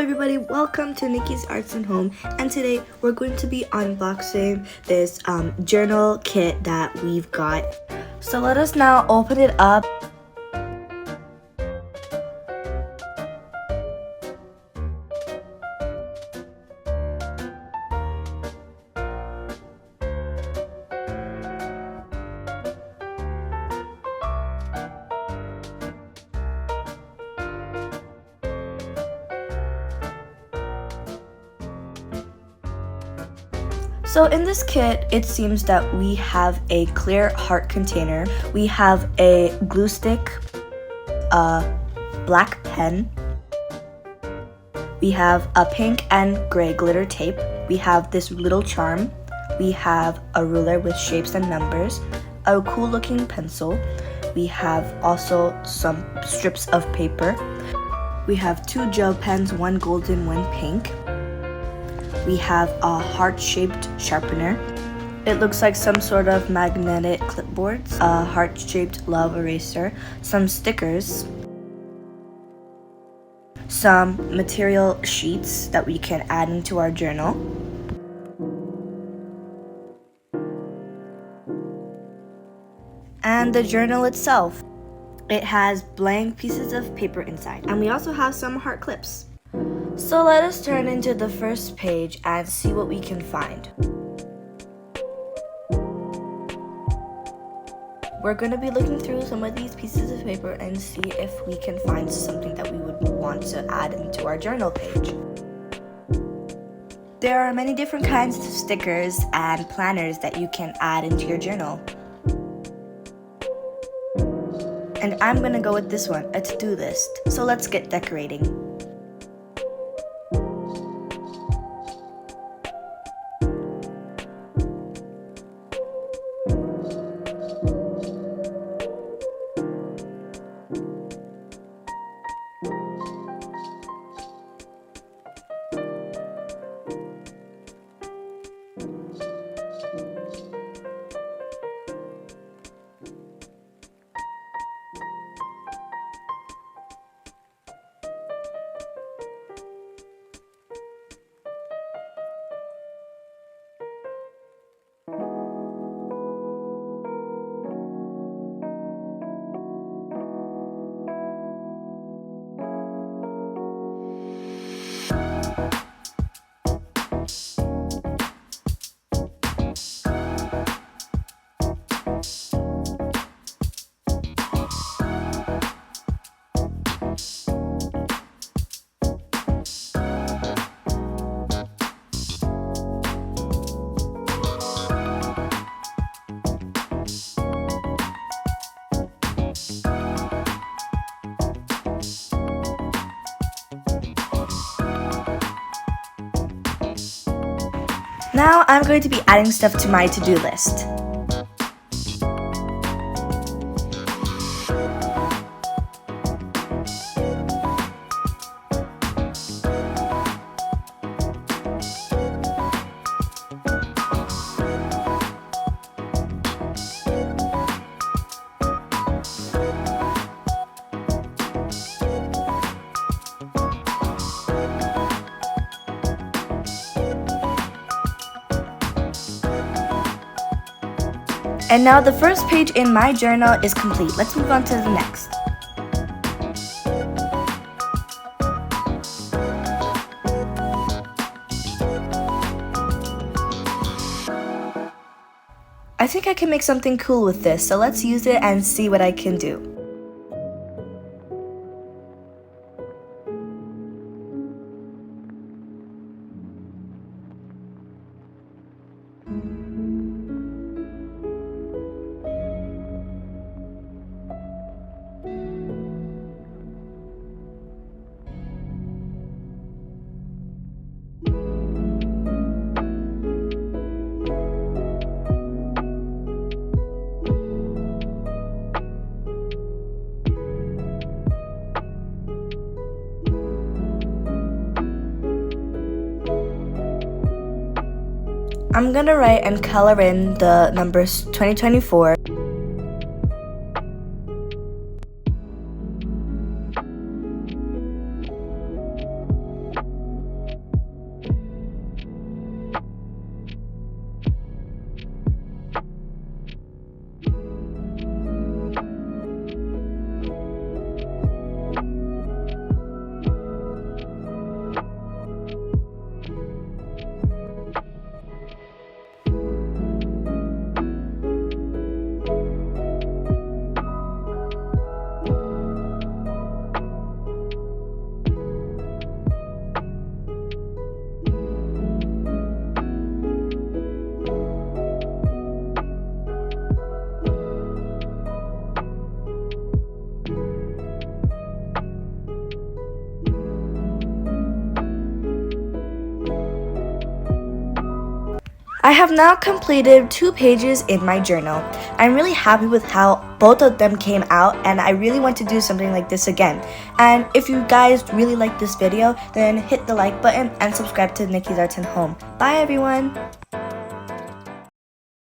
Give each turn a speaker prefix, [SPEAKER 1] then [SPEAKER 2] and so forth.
[SPEAKER 1] everybody, welcome to Nikki's Arts and Home, and today we're going to be unboxing this journal kit that we've got. So let us now open it up. So in this kit, it seems that we have a clear heart container, we have a glue stick, a black pen, we have a pink and gray glitter tape, we have this little charm, we have a ruler with shapes and numbers, a cool looking pencil, we have also some strips of paper, we have 2 gel pens, one golden, one pink. We have a heart-shaped sharpener. It looks like some sort of magnetic clipboards, a heart-shaped love eraser, some stickers, some material sheets that we can add into our journal, and the journal itself. It has blank pieces of paper inside, and we also have some heart clips. So let us turn into the first page and see what we can find. We're going to be looking through some of these pieces of paper and see if we can find something that we would want to add into our journal page. There are many different kinds of stickers and planners that you can add into your journal. And I'm going to go with this one, a to-do list. So let's get decorating. Now I'm going to be adding stuff to my to-do list. And now the first page in my journal is complete. Let's move on to the next. I think I can make something cool with this, so let's use it and see what I can do. I'm gonna write and color in the numbers 2024. I have now completed 2 pages in my journal. I'm really happy with how both of them came out, and I really want to do something like this again. And if you guys really like this video, then hit the like button and subscribe to Nikki's Arts and Home. Bye everyone!